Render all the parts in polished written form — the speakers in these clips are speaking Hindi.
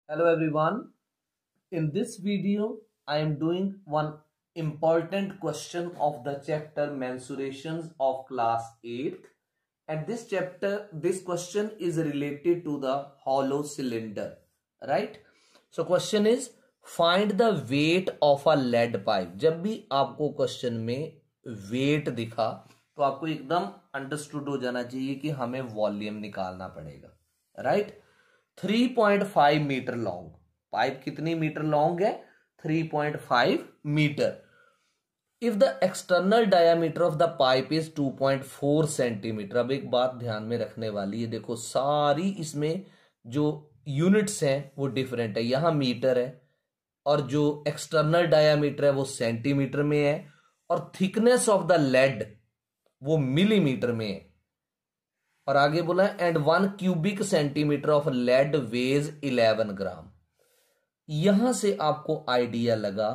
Hello everyone. In this video, I am doing one important question of the chapter Mensurations of class 8th. And this question is related to the hollow cylinder, right? So question is find the weight of a lead pipe. जब भी आपको क्वेश्चन में वेट दिखा तो आपको एकदम अंडरस्टूड हो जाना चाहिए कि हमें वॉल्यूम निकालना पड़ेगा, राइट? 3.5 मीटर लॉन्ग पाइप कितनी मीटर लॉन्ग है? 3.5 metre. If the external diameter of the pipe is 2.4 centimetre. अब एक बात ध्यान में रखने वाली है, देखो सारी इसमें जो यूनिट्स हैं वो डिफरेंट है. यहां मीटर है और जो एक्सटर्नल डायामीटर है वो सेंटीमीटर में है और थिकनेस ऑफ द लेड वो मिलीमीटर में है. और आगे बोला and 1 cubic centimetre of lead weighs 11 gram. यहां से आपको आइडिया लगा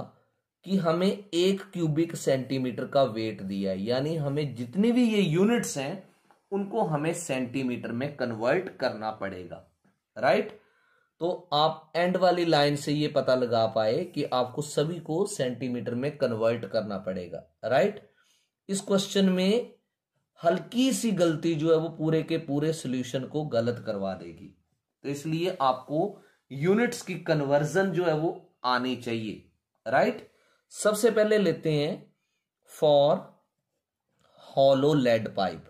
कि हमें 1 क्यूबिक सेंटीमीटर का वेट दिया है, यानी हमें जितनी भी ये यूनिट्स हैं उनको हमें सेंटीमीटर में कन्वर्ट करना पड़ेगा, राइट? तो आप एंड वाली लाइन से ये पता लगा पाए कि आपको सभी को सेंटीमीटर में कन्वर्ट करना पड़ेगा, राइट? इस क्वेश्चन में हल्की सी गलती जो है वो पूरे के पूरे सॉल्यूशन को गलत करवा देगी, तो इसलिए आपको यूनिट्स की कन्वर्जन जो है वो आनी चाहिए, राइट? सबसे पहले लेते हैं फॉर हॉलो लेड पाइप,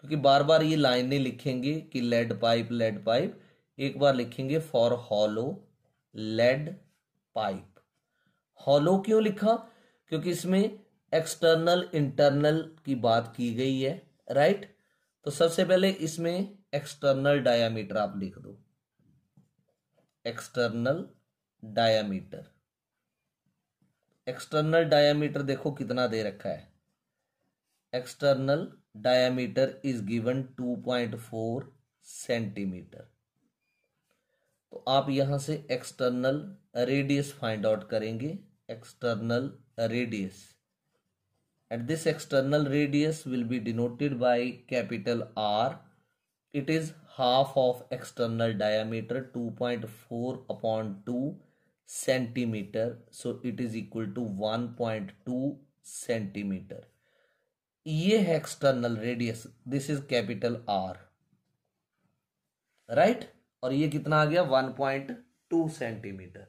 क्योंकि बार बार ये लाइन नहीं लिखेंगे कि लेड पाइप, एक बार लिखेंगे for hollow lead pipe. Hollow क्यों लिखा? क्योंकि इसमें एक्सटर्नल इंटरनल की बात की गई है, राइट? तो सबसे पहले इसमें एक्सटर्नल डायामीटर आप लिख दो. एक्सटर्नल डायामीटर देखो कितना दे रखा है. External diameter is given 2.4 centimetre. तो आप यहां से एक्सटर्नल रेडियस फाइंड आउट करेंगे. External radius, and this external radius will be denoted by capital R. It is half of external diameter, 2.4 upon 2 centimeter, so it is equal to 1.2 centimeter. ये है external radius, this is capital R, right? और ये कितना आ गया? 1.2 सेंटीमीटर.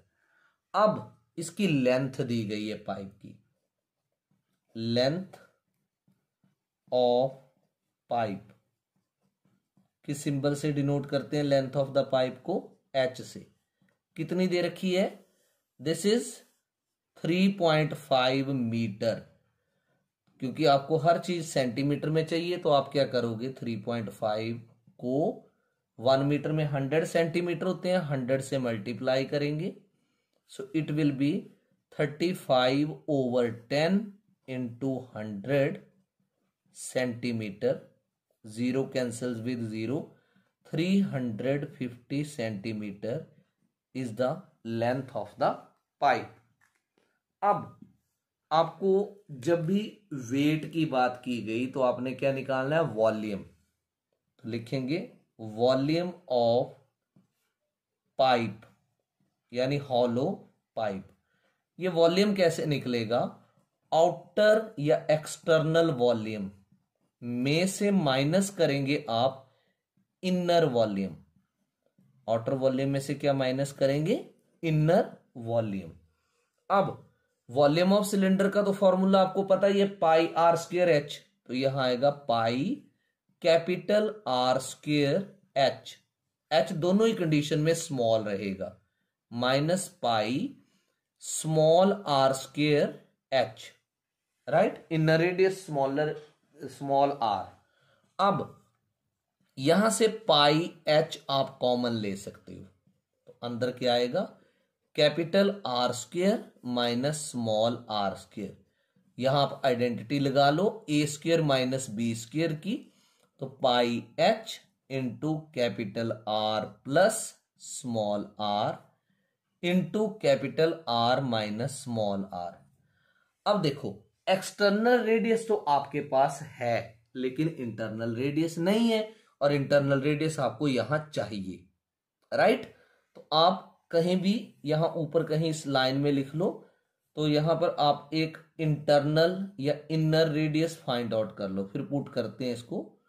अब इसकी लेंथ दी गई है पाइप की. लेंथ ऑफ पाइप किस सिंबल से डिनोट करते हैं? लेंथ ऑफ द पाइप को H से. कितनी दे रखी है? This is 3.5 metre. क्योंकि आपको हर चीज सेंटीमीटर में चाहिए तो आप क्या करोगे? 3.5 को 1 मीटर में 100 सेंटीमीटर होते हैं, 100 से मल्टीप्लाई करेंगे. So it will be 35/10 into 100 centimetre. 0 cancels with 0. 350 centimetre is the length of the pipe. अब आपको जब भी वेट की बात की गई तो आपने क्या निकालना है? वॉल्यूम. तो लिखेंगे वॉल्यूम ऑफ पाइप यानी हॉलो पाइप. ये वॉल्यूम कैसे निकलेगा? आउटर या एक्सटर्नल वॉल्यूम में से माइनस करेंगे आप इनर वॉल्यूम. आउटर वॉल्यूम में से क्या माइनस करेंगे? Inner volume. अब वॉल्यूम ऑफ सिलेंडर का तो फॉर्मूला आपको पता ही है, पाई आर स्क्वायर एच. तो यहां आएगा pi capital R square h. H दोनों ही कंडीशन में स्मॉल रहेगा, minus pi small are square h, right? Inner radius small are. अब यहां से पाई एच आप कॉमन ले सकते हो, तो अंदर क्या आएगा? Capital R square minus small are square. यहां आप आइडेंटिटी लगा लो A square minus B square की. तो pi H into capital R plus small R into capital R minus small are. अब देखो एक्सटर्नल रेडियस तो आपके पास है लेकिन इंटरनल रेडियस नहीं है, और इंटरनल रेडियस आपको यहां चाहिए, राइट? तो आप कहीं भी यहाँ ऊपर कहीं इस लाइन में लिख लो, तो यहाँ पर आप एक इंटरनल या इनर रेडियस फाइंड आउट कर लो। फिर पुट करते हैं इसको,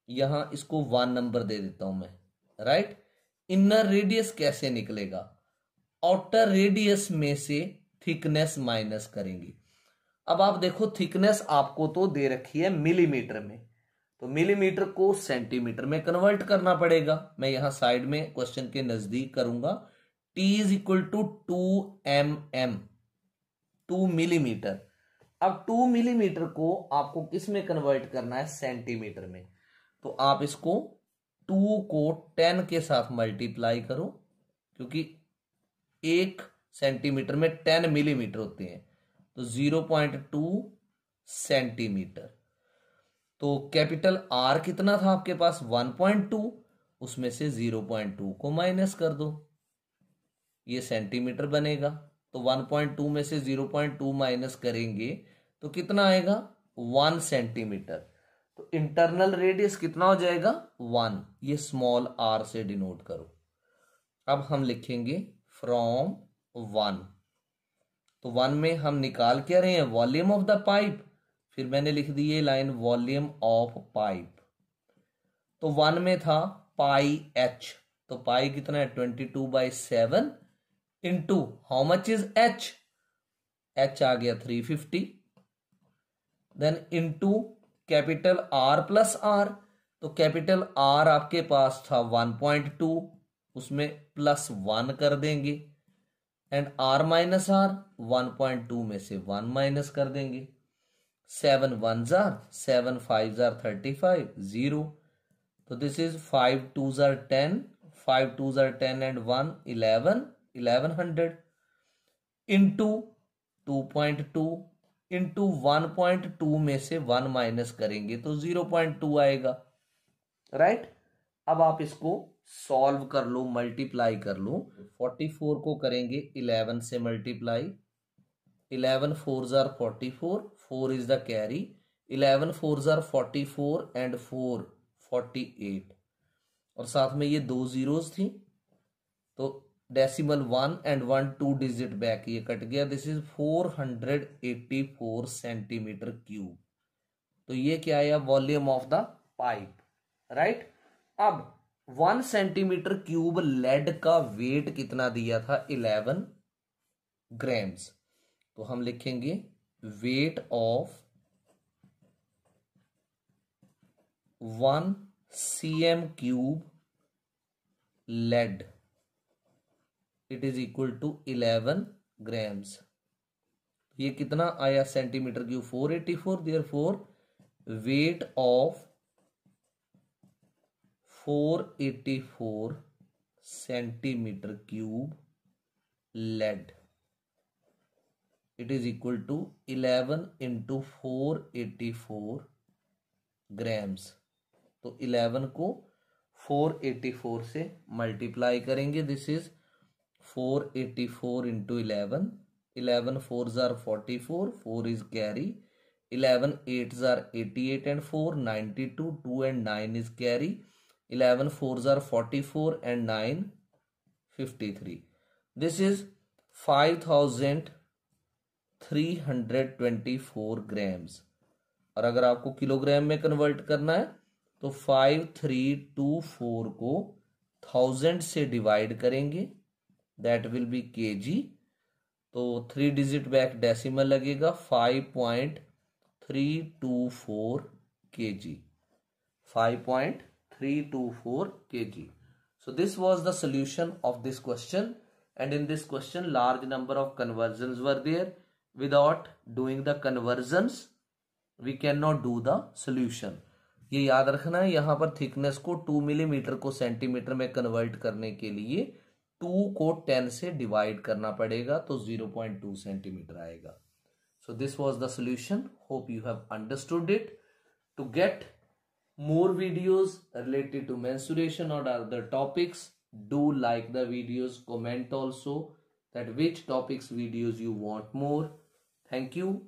यहाँ इसको 1 नंबर दे देता हूं मैं, राइट। इनर रेडियस कैसे निकलेगा, आउटर रेडियस में से थिकनेस माइनस करेंगे। अब आप देखो थिकनेस आपको तो दे रखी है मिलीमीटर में, तो मिलीमीटर को सेंटीमीटर में कन्वर्ट करना पड़ेगा। मैं यहां साइड में क्वेश्चन के नजदीक करूंगा। T is equal to 2 mm, 2 millimetre. अब 2 मिलीमीटर को आपको किस में कन्वर्ट करना है, सेंटीमीटर में। तो आप इसको 2 को 10 के साथ मल्टीप्लाई करो, क्योंकि 1 सेंटीमीटर में 10 मिलीमीटर होते हैं, तो 0.2 सेंटीमीटर। तो कैपिटल आर कितना था आपके पास, 1.2, उसमें से 0.2 को माइनस कर दो, ये सेंटीमीटर बनेगा। तो 1.2 में से 0.2 माइनस करेंगे तो कितना आएगा, 1 सेंटीमीटर। तो इंटरनल रेडियस कितना हो जाएगा, 1। ये स्मॉल आर से डिनोट करो। अब हम लिखेंगे फ्रॉम 1। तो 1 में हम निकाल क्या रहे हैं, वॉल्यूम ऑफ द पाइप। फिर मैंने लिख दी ये लाइन, वॉल्यूम ऑफ पाइप। तो 1 में था पाई एच, तो पाई कितना है 22/7 into how much is H, H आ गया 350, then into capital R plus R. तो कैपिटल आर आपके पास था 1.2, उसमें प्लस 1 कर देंगे, एंड आर माइनस आर, 1.2 में से 1 माइनस कर देंगे। 7 1s are 7 5s are 35, 0। तो this is 5 2s are 10, 5 2s are 10 and 1 11, 1100 into 2.2 into 1.2 में से 1 माइनस करेंगे तो 0.2 आएगा, राइट। अब आप इसको सॉल्व कर लो, मल्टीप्लाई कर लो। 44 को करेंगे 11 से multiply, 11 4s are 44, 4 is the carry, 11 4s are 44 and 4 48, और साथ में ये 2 zeros थी, तो डेसिमल 1 and 1 2 डिजिट बैक ये कट गया। This is 484 centimetre cube. तो ये क्या आया, volume of the pipe, right. अब 1 सेंटीमीटर क्यूब लेड का वेट कितना दिया था, 11 ग्राम्स। तो हम लिखेंगे weight of 1 cm cube lead, it is equal to 11 grams. ये कितना आया centimetre cube, 484। Therefore weight of 484 centimetre cube lead, it is equal to 11 into 484 grams. तो 11 को 484 से मल्टीप्लाई करेंगे। This is 484 into 11, 11 4s are 44, 4 is carry, 11 8s are 88 and 4 92, 2 and 9 is carry, 11 4s are 44 and 9 53. This is 5324 grams. और अगर आपको किलोग्राम में कन्वर्ट करना है तो 5324 को 1000 से डिवाइड करेंगे, दैट विल बी kg। तो 3 डिजिट बैक डेसिमल लगेगा, 5.324 kg, 5.324 kg. So this was the solution of this question, and in this question large number of conversions were there. Without doing the conversions we cannot do the solution. ये याद रखना है, यहाँ पर थिकनेस को 2 मिलीमीटर को सेंटीमीटर में कन्वर्ट करने के लिए 2 को 10 से डिवाइड करना पड़ेगा, तो 0.2 सेंटीमीटर आएगा। So this was the solution. Hope you have understood it. To get more videos related to mensuration or other topics, do like the videos, comment also that which topics videos you want more. Thank you.